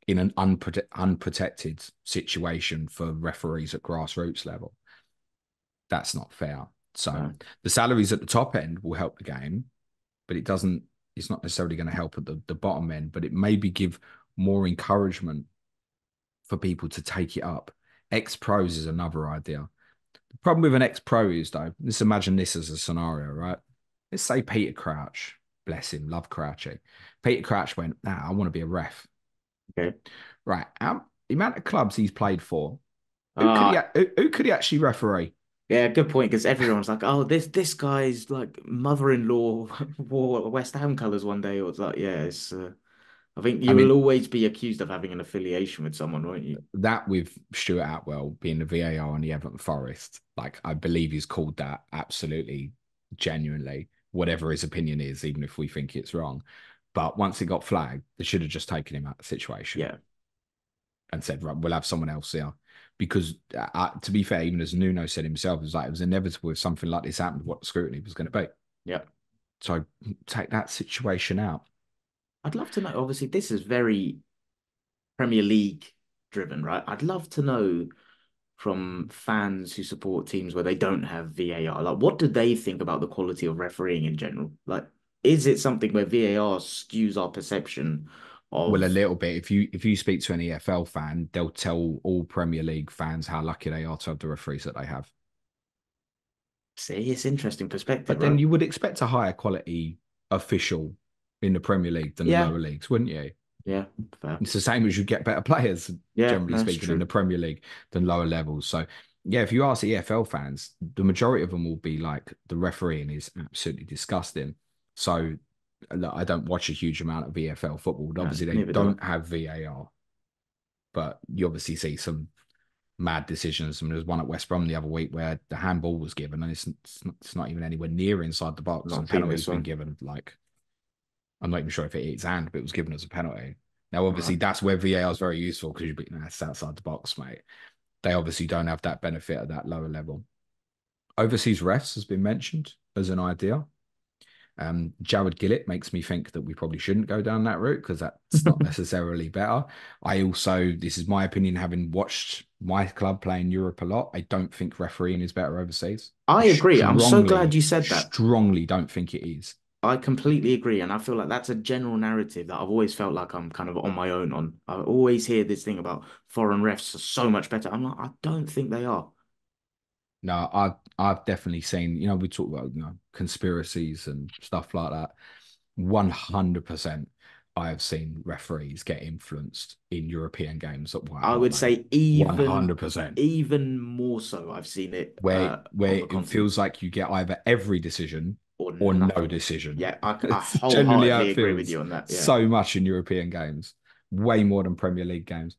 in an unprotected situation for referees at grassroots level. That's not fair. So No. the salaries at the top end will help the game, but it's not necessarily going to help at the bottom end, but it maybe give more encouragement for people to take it up. Ex pros is another idea. The problem with an ex pro is, though, let's imagine this as a scenario, right? Let's say Peter Crouch, bless him, love Crouchy. Peter Crouch went, nah, I want to be a ref. Okay. Right. The amount of clubs he's played for, Uh who could he actually referee? yeah, good point. Because everyone's like, oh, this guy's like mother-in-law wore West Ham colours one day, or it's like, yeah, it's. I think I you will mean, always be accused of having an affiliation with someone, won't you? that with Stuart Atwell being the VAR on the Everton Forest, like I believe he's called that absolutely genuinely, whatever his opinion is, even if we think it's wrong. But once it got flagged, they should have just taken him out of the situation Yeah, and said, right, we'll have someone else here. Because to be fair, even as Nuno said himself, it was inevitable if something like this happened, what the scrutiny was going to be. yeah. So take that situation out. I'd love to know. Obviously, this is very Premier League driven, right? I'd love to know from fans who support teams where they don't have VAR, like what do they think about the quality of refereeing in general? Like, is it something where VAR skews our perception Well, a of, little bit. If you speak to an EFL fan, they'll tell all Premier League fans how lucky they are to have the referees that they have. see, it's interesting perspective, But then right? you would expect a higher quality official in the Premier League than the Yeah, lower leagues, wouldn't you? yeah, fair. It's the same as you get better players, Yeah, generally that's speaking, in the true. Premier League than lower levels. So, yeah, if you ask the EFL fans, the majority of them will be like the refereeing is absolutely disgusting. So, look, I don't watch a huge amount of EFL football. No, Obviously, they neither do I. don't have VAR, but you obviously see some mad decisions. I mean, there was one at West Brom the other week where the handball was given, and it's not even anywhere near inside the box, Not and seen penalty's this been one. given. Like, I'm not even sure if it hit his hand, but it was given as a penalty. Now, obviously, Right. that's where VAR is very useful because you'd be, nah, it's outside the box, mate. They obviously don't have that benefit at that lower level. Overseas refs has been mentioned as an idea. Jared Gillett makes me think that we probably shouldn't go down that route because that's not necessarily better. I also, this is my opinion, having watched my club play in Europe a lot, I don't think refereeing is better overseas. I I agree. I'm so glad strongly, you said that. strongly don't think it is. I completely agree. And I feel like that's a general narrative that I've always felt like I'm kind of on my own on. I always hear this thing about foreign refs are so much better. I'm like, I don't think they are. No, I've definitely seen, we talk about, conspiracies and stuff like that. 100% I have seen referees get influenced in European games at white I hot, would mate. say even 100%. even more so. I've seen it Where on where the it continent feels like you get either every decision or or no nothing. decision. Yeah, I It's generally how wholeheartedly it agree with feels you on that. Yeah. so much in European games, way more than Premier League games.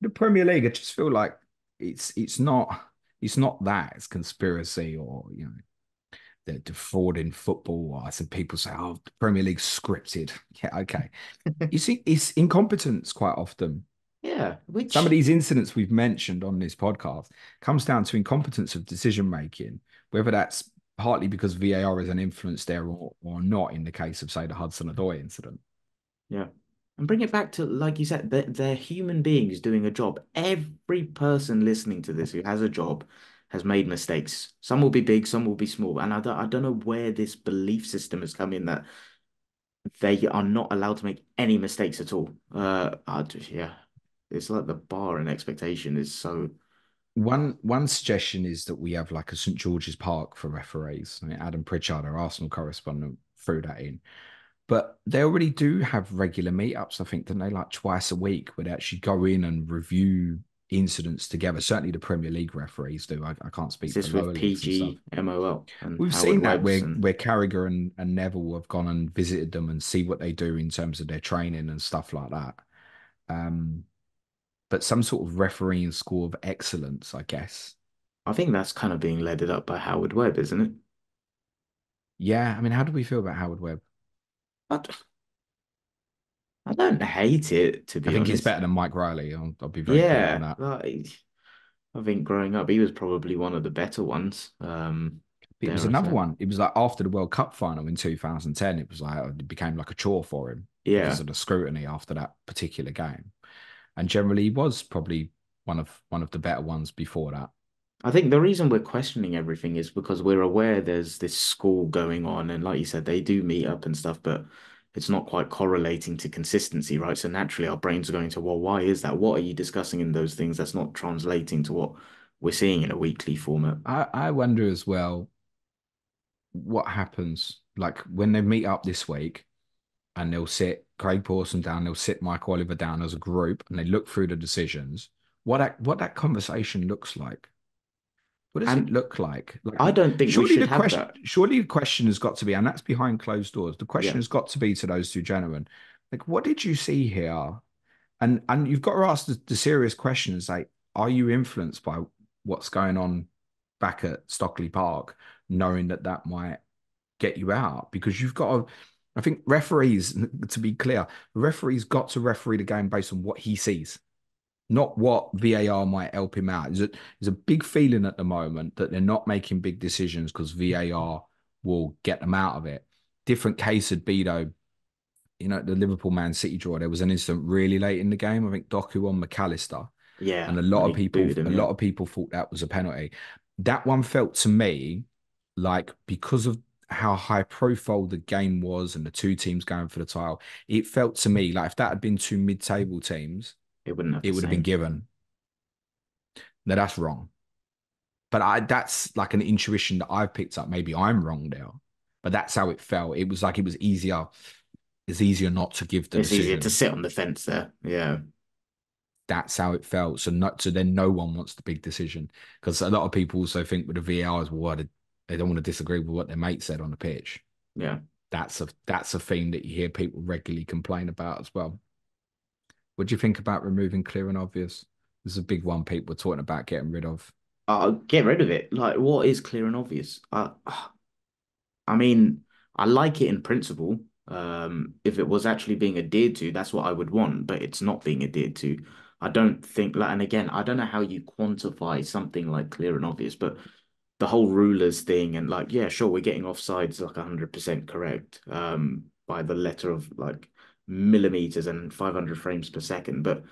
The Premier League, I just feel like it's not that it's conspiracy or they're defrauding football. Or some people say, "Oh, the Premier League's scripted." Yeah, okay. You see, it's incompetence quite often. Yeah, Some of which these incidents we've mentioned on this podcast comes down to incompetence of decision making, whether that's partly because VAR is an influence there or not in the case of, say, the Hudson Odoi incident. yeah. And bring it back to, like you said, they're human beings doing a job. Every person listening to this who has a job has made mistakes. Some will be big, some will be small. And I don't know where this belief system has come in that they are not allowed to make any mistakes at all. Yeah, it's like the bar and expectation is so. One suggestion is that we have like a St George's Park for referees. I mean, Adam Pritchard, our Arsenal correspondent, threw that in. But they already do have regular meetups, I think, don't they? Like twice a week, where they actually go in and review incidents together. Certainly, the Premier League referees do. I can't Is speak for this lower with leagues and stuff. PG, MOL, and We've Howard seen that Webb's where and Carragher and Neville have gone and visited them and see what they do in terms of their training and stuff like that. Um, but some sort of refereeing school of excellence, I guess. I think that's kind of being led up by Howard Webb, isn't it? Yeah, I mean, how do we feel about Howard Webb? I, I don't hate it, to I be think he's honest. better than Mike Riley. I'll be very clear on Yeah, that. like I think growing up, he was probably one of the better ones. It was Dare I another say? one. It was like after the World Cup final in 2010, it was like it became like a chore for him because Yeah, of the scrutiny after that particular game. And generally, he was probably one of the better ones before that. I think the reason we're questioning everything is because we're aware there's this school going on, and like you said, they do meet up and stuff, but it's not quite correlating to consistency, right? So naturally, our brains are going to, well, why is that? What are you discussing in those things that's not translating to what we're seeing in a weekly format? I wonder as well what happens like when they meet up this week and they'll sit Craig Pawson down, they'll sit Mike Oliver down as a group and they look through the decisions. What that conversation looks like. What does it And look like? Like, I don't think we should have that. surely the question has got to be, and that's behind closed doors. The question Yeah. has got to be to those two gentlemen, like, what did you see here? And you've got to ask the serious questions, like, are you influenced by what's going on back at Stockley Park, knowing that that might get you out? Because you've got to, I think referees, to be clear, referees got to referee the game based on what he sees, not what VAR might help him out. There's a big feeling at the moment that they're not making big decisions because VAR will get them out of it. Different case would be though, the Liverpool Man City draw. There was an incident really late in the game. I think Doku on McAllister, Yeah. and When he booed a him, yeah. lot of people thought that was a penalty. That one felt to me like because of how high profile the game was and the two teams going for the title, it felt to me like if that had been two mid-table teams, It wouldn't have it the would have been same. given. Now that's wrong. But that's like an intuition that I've picked up. Maybe I'm wrong there, but that's how it felt. It was like it was easier. It's easier not to give the It's easier to decision. sit on the fence there. Yeah. That's how it felt. So then no one wants the big decision because a lot of people also think with the VARs, well, they don't want to disagree with what their mate said on the pitch. Yeah. That's a thing that you hear people regularly complain about as well. What do you think about removing clear and obvious? This is a big one people are talking about getting rid of. Get rid of it. Like, what is clear and obvious? I mean, I like it in principle. If it was actually being adhered to, that's what I would want, but it's not being adhered to. I don't think like, and again, I don't know how you quantify something like clear and obvious, but the whole rulers thing and like, yeah, sure, we're getting offsides like 100% correct, by the letter of like millimeters and 500 frames per second. But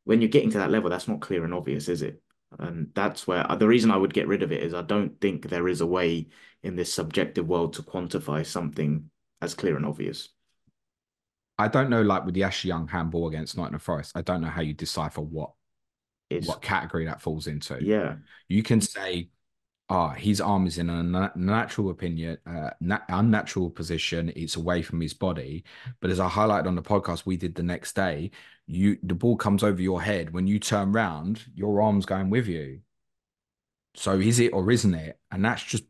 when you're getting to that level, that's not clear and obvious, is it? And that's where the reason I would get rid of it is I don't think there is a way in this subjective world to quantify something as clear and obvious. I don't know, like with the Ashley Young handball against Nottingham Forest, I don't know how you decipher It's what category that falls into. yeah, You can say, his arm is in a natural opinion, unnatural position. It's away from his body. But as I highlighted on the podcast we did the next day, the ball comes over your head. When you turn round, your arm's going with you. So is it or isn't it? And that's just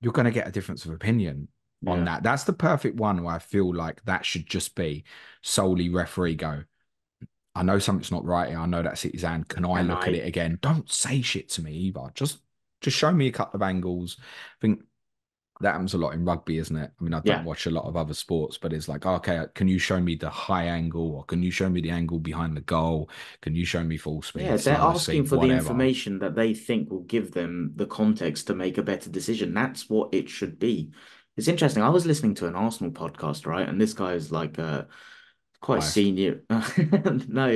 you're going to get a difference of opinion on yeah. that. That's the perfect one where I feel like that should just be solely referee go. I know something's not right here. I know that's his hand. Can I And look at I it again? Don't say shit to me either. Just show me a couple of angles. I think that happens a lot in rugby, isn't it? I mean, I don't yeah, watch a lot of other sports, but it's like, okay, can you show me the high angle or can you show me the angle behind the goal? Can you show me full yeah, speed, they're slower asking speed, for the whatever? information that they think will give them the context to make a better decision. That's what it should be. It's interesting. I was listening to an Arsenal podcast, right? And this guy is like quite Biased. senior. No,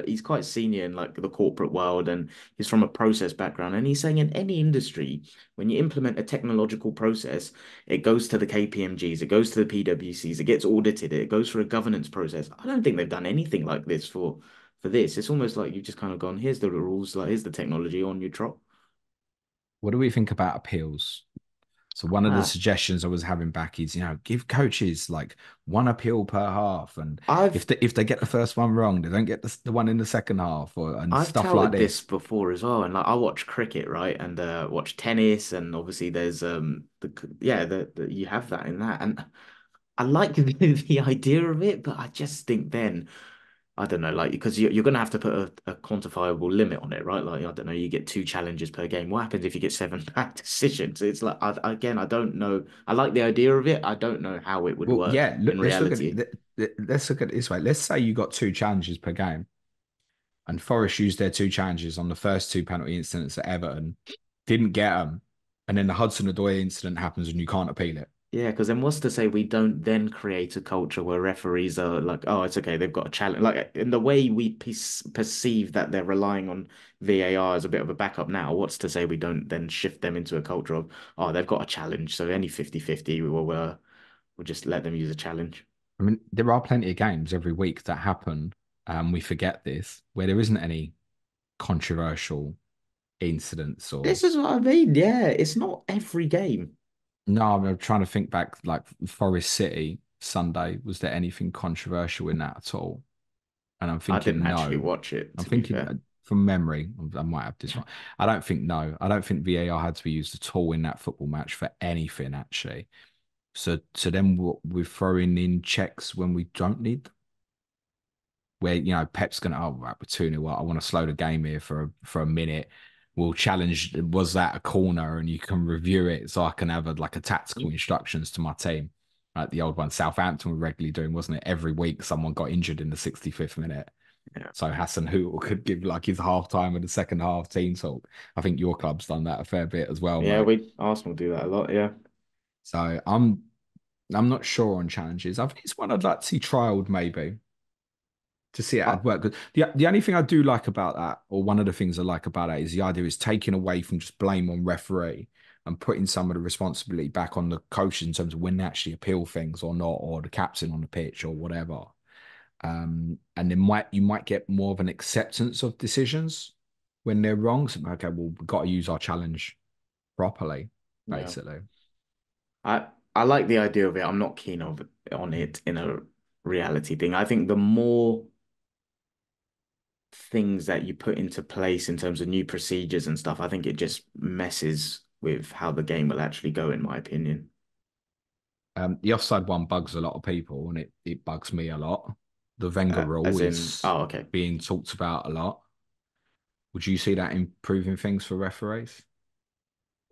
he's quite senior in like the corporate world and he's from a process background. And he's saying in any industry, when you implement a technological process, it goes to the KPMGs, it goes to the PwCs, it gets audited, it goes through a governance process. I don't think they've done anything like this for this. It's almost like you've just kind of gone, here's the rules, like here's the technology on your trot. What do we think about appeals? So one of the Ah, suggestions I was having back is, give coaches like one appeal per half, and I've if they get the first one wrong, they don't get the one in the second half, and I've stuff like touted this this. before as well, and like I watch cricket, right, and watch tennis, and obviously there's the you have that in that, and I like the idea of it, but I just think then I don't know, like because you're gonna have to put a quantifiable limit on it, right? Like I don't know, you get two challenges per game. What happens if you get seven bad decisions? It's like again, I don't know. I like the idea of it. I don't know how it would Well, work yeah, in let's look at reality. it. Let's look at it this way. Let's say you got two challenges per game, and Forest used their two challenges on the first two penalty incidents at Everton, didn't get them, and then the Hudson-Odoi incident happens and you can't appeal it. Yeah, because then what's to say we don't then create a culture where referees are like, oh, it's okay, they've got a challenge. Like in the way we perceive that they're relying on VAR as a bit of a backup now, what's to say we don't then shift them into a culture of, oh, they've got a challenge, so any 50-50, we'll just let them use a challenge. I mean, there are plenty of games every week that happen, we forget this, where there isn't any controversial incidents or This is what I mean. Yeah, it's not every game. no, I'm trying to think back like Forest City Sunday. Was there anything controversial in that at all? And I'm I didn't thinking actually no. watch it, I'm to be thinking fair. from memory, I might have this wrong. I don't think no. I don't think VAR had to be used at all in that football match for anything actually. So then we're throwing in checks when we don't need them, where Pep's gonna, oh right, we're 2-0 up. I want to slow the game here for a minute. We'll challenge, was that a corner, and you can review it so I can have like a tactical instructions to my team. Like the old one Southampton were regularly doing, wasn't it? Every week someone got injured in the 65th minute. Yeah. So Hassan Hootel could give like his half time and the second half team talk. I think your club's done that a fair bit as well, Yeah, mate. we Arsenal do that a lot, yeah. So I'm not sure on challenges. I think it's one I'd like to see trialed maybe to see how Uh, it work. 'Cause the only thing I do like about that, or one of the things I like about that, is the idea is taking away from just blame on referee and putting some of the responsibility back on the coaches in terms of when they actually appeal things or not, or the captain on the pitch or whatever. And then you might get more of an acceptance of decisions when they're wrong. So, okay, well, we've got to use our challenge properly, yeah. basically. I I like the idea of it. I'm not keen on it in a reality thing. I think the more things that you put into place in terms of new procedures and stuff, I think it just messes with how the game will actually go, in my opinion. The offside one bugs a lot of people, and it bugs me a lot. The Wenger rule As in, is oh, okay. being talked about a lot. Would you see that improving things for referees?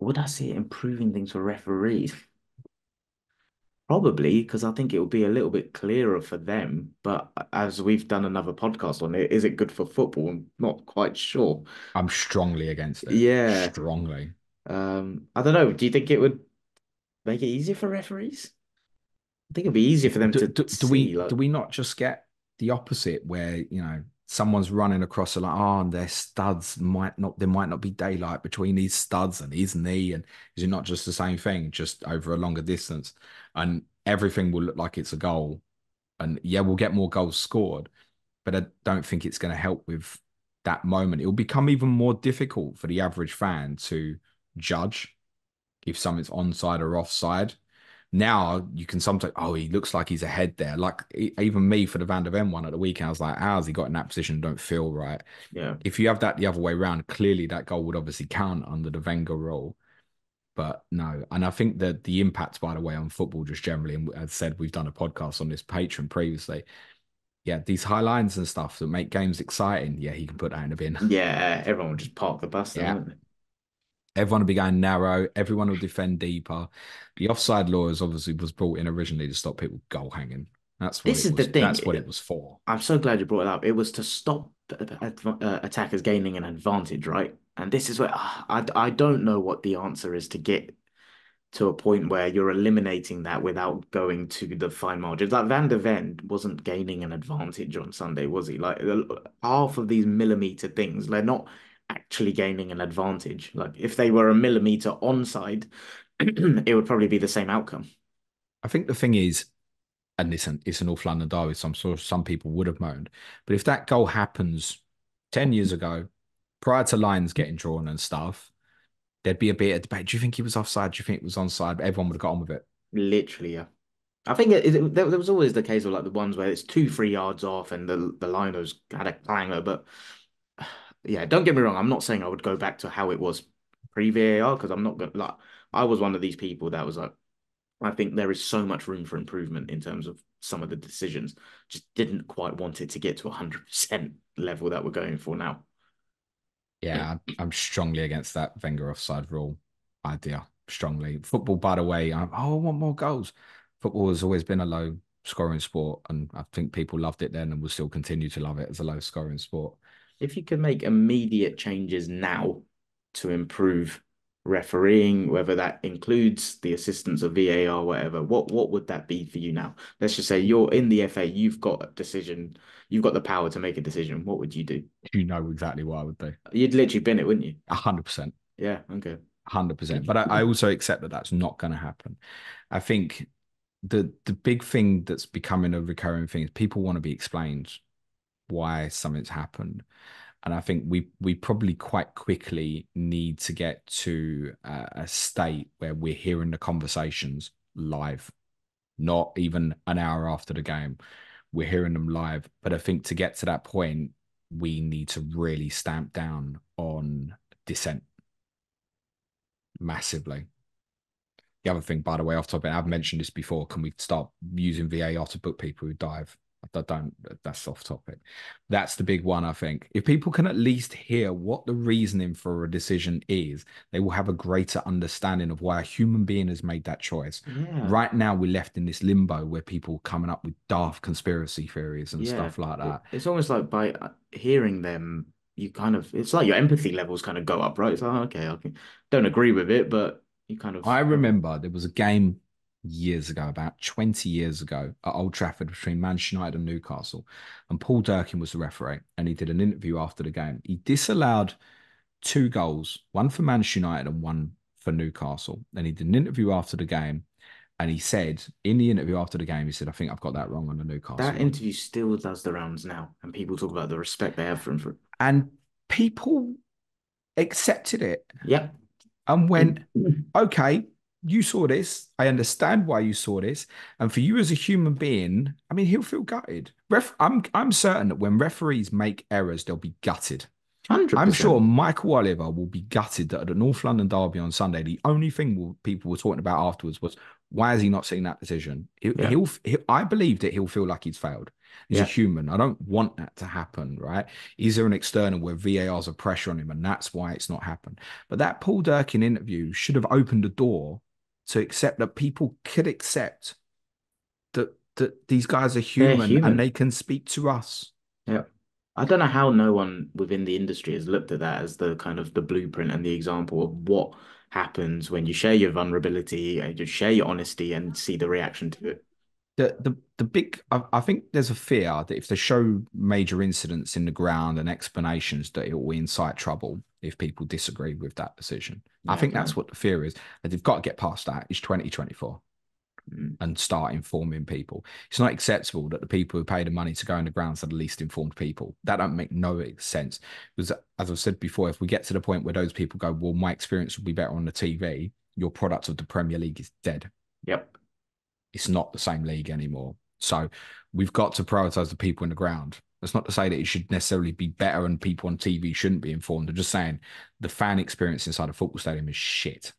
Would I see it improving things for referees? Probably, because I think it will be a little bit clearer for them. But as we've done another podcast on it, is it good for football? I'm not quite sure. I'm strongly against it. Yeah. Strongly. I don't know. Do you think it would make it easier for referees? I think it'd be easier for them to see, Do like, we not just get the opposite where someone's running across and like, oh, and their studs might not, there might not be daylight between these studs and his knee, and is it not just the same thing just over a longer distance, and everything will look like it's a goal, and yeah, we'll get more goals scored, but I don't think it's going to help with that moment. It will become even more difficult for the average fan to judge if something's onside or offside. Now you can sometimes, oh, he looks like he's ahead there. Like even me for the Van der Ven one at the weekend, I was like, how's he got in that position? Don't feel right. yeah, If you have that the other way around, clearly that goal would obviously count under the Wenger rule. But no, and I think that the impact, by the way, on football just generally, and as said, we've done a podcast on this Patreon previously. Yeah, these high lines and stuff that make games exciting. Yeah, he can put that in the bin. yeah, everyone would just park the bus then, Yeah, wouldn't they? everyone will be going narrow. Everyone will defend deeper. The offside law is obviously was brought in originally to stop people goal hanging. That's what This it is the was. thing. That's what it was for. I'm so glad you brought it up. It was to stop attackers gaining an advantage, right? And this is where I don't know what the answer is to get to a point where you're eliminating that without going to the fine margins. Like Van der Ven wasn't gaining an advantage on Sunday, was he? Like half of these millimeter things, they're not actually gaining an advantage. Like if they were a millimeter onside, it would probably be the same outcome. I think the thing is, and listen, it's an North London derby, so I'm sure some people would have moaned. But if that goal happens 10 years ago, prior to lines getting drawn and stuff, there'd be a bit of debate. Do you think he was offside? Do you think it was onside? But everyone would have got on with it. Literally, yeah. I think there was always the case of like the ones where it's 2, 3 yards off and the liners had a clanger. But yeah, don't get me wrong. I'm not saying I would go back to how it was pre-VAR because I'm not gonna like. I was one of these people that was like, I think there is so much room for improvement in terms of some of the decisions. Just didn't quite want it to get to 100% level that we're going for now. Yeah, I'm strongly against that Wenger offside rule idea. Strongly. Football, by the way, I want more goals. Football has always been a low scoring sport, and I think people loved it then and will still continue to love it as a low scoring sport. If you could make immediate changes now to improve refereeing, whether that includes the assistance of VAR, whatever, what would that be for you now? Let's just say you're in the FA, you've got a decision, you've got the power to make a decision. What would you do? You know exactly what I would do. You'd literally bin it, wouldn't you? 100%. Yeah, okay. 100%. But I also accept that that's not going to happen. I think the big thing that's becoming a recurring thing is people want to be explained why something's happened. And I think we probably quite quickly need to get to a state where we're hearing the conversations live, not even an hour after the game. We're hearing them live. But I think to get to that point, we need to really stamp down on dissent massively. The other thing, by the way, off topic, I've mentioned this before. Can we start using VAR to book people who dive? I don't, that's off topic. That's the big one, I think. If people can at least hear what the reasoning for a decision is, they will have a greater understanding of why a human being has made that choice. Yeah, Right now, we're left in this limbo where people are coming up with daft conspiracy theories and yeah. stuff like that. It's almost like by hearing them, you kind of, it's like your empathy levels kind of go up, right? It's like, oh, okay, I don't agree with it, but you kind of, I remember there was a game years ago, about 20 years ago, at Old Trafford between Manchester United and Newcastle. And Paul Durkin was the referee, and he did an interview after the game. He disallowed two goals, one for Manchester United and one for Newcastle. And he did an interview after the game, and he said, in the interview after the game, he said, I think I've got that wrong on the Newcastle that one. interview still does the rounds now, and people talk about the respect they have for him for. And people accepted it Yep. and went, okay, you saw this. I understand why you saw this. And for you as a human being, I mean, he'll feel gutted. I'm certain that when referees make errors, they'll be gutted. I'm sure 100%. Michael Oliver will be gutted that at the North London Derby on Sunday, the only thing people were talking about afterwards was why has he not seen that decision? Yeah. I believe that he'll feel like he's failed. He's a Yeah. human. I don't want that to happen, right? Is there an external where VAR's a pressure on him and that's why it's not happened? But that Paul Durkin interview should have opened the door to accept that people could accept that these guys are They're human and human. they can speak to us. Yeah. I don't know how no one within the industry has looked at that as the kind of the blueprint and the example of what happens when you share your vulnerability and you share your honesty and see the reaction to it. The big I think there's a fear that if they show major incidents in the ground and explanations that it will incite trouble if people disagree with that decision. I Yeah, I think don't that's know. what the fear is. And they've got to get past that. It's 2024 Mm. and start informing people. It's not acceptable that the people who pay the money to go in the grounds are the least informed people. That don't make no sense. Because as I've said before, if we get to the point where those people go, well, my experience will be better on the TV, your product of the Premier League is dead. Yep. It's not the same league anymore. So we've got to prioritize the people in the ground. That's not to say that it should necessarily be better and people on TV shouldn't be informed. I'm just saying the fan experience inside a football stadium is shit.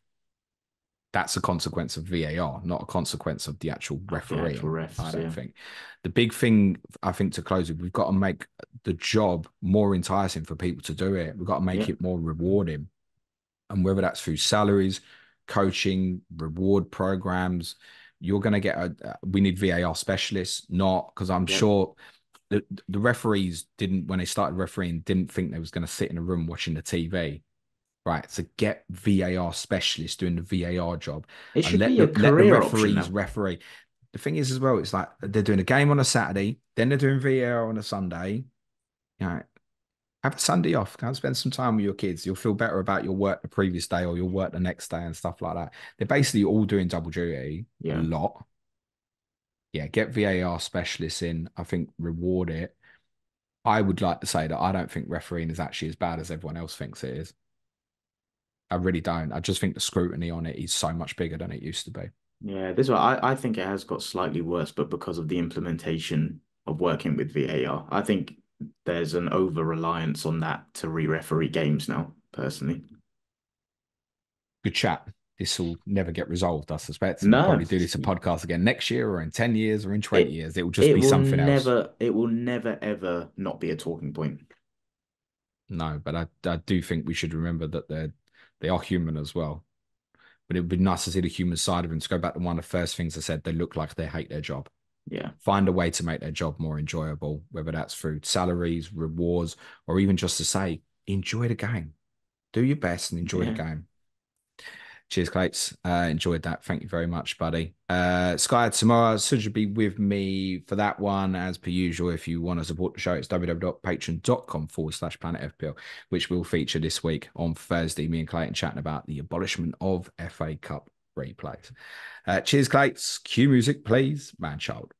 That's a consequence of VAR, not a consequence of the actual Of the actual refereeing. I refs, don't yeah. think. The big thing, I think, to close it, we've got to make the job more enticing for people to do it. We've got to make Yep. it more rewarding. And whether that's through salaries, coaching, reward programs, you're going to get we need VAR specialists, not because I'm Yep. sure the referees didn't, when they started refereeing, didn't think they was going to sit in a room watching the TV. Right. So get VAR specialists doing the VAR job It and should be a let the career option referees now. referee. The thing is as well, it's like they're doing a game on a Saturday, then they're doing VAR on a Sunday. You know, have a Sunday off. Go and spend some time with your kids. You'll feel better about your work the previous day or your work the next day and stuff like that. They're basically all doing double duty a Yeah. lot. Yeah, get VAR specialists in. I think reward it. I would like to say that I don't think refereeing is actually as bad as everyone else thinks it is. I really don't. I just think the scrutiny on it is so much bigger than it used to be. Yeah, this one I think it has got slightly worse, but because of the implementation of working with VAR, I think there's an over reliance on that to re-referee games now, personally. Good chat. This will never get resolved, I suspect. And we'll No, probably do this a podcast again next year or in 10 years or in 20 it years. It will just be something else. it will never ever not be a talking point. No, but I do think we should remember that they are human as well. But it would be nice to see the human side of them. To go back to one of the first things I said, they look like they hate their job. Yeah, Find a way to make their job more enjoyable, whether that's through salaries, rewards, or even just to say, enjoy the game. Do your best and enjoy the yeah. game. Cheers, Clates. Enjoyed that. Thank you very much, buddy. Sky tomorrow should be with me for that one, as per usual. If you want to support the show, it's www.patreon.com/Planet FPL, which will feature this week on Thursday. Me and Clayton chatting about the abolishment of FA Cup replays. Cheers, Clates. Cue music, please. Man child.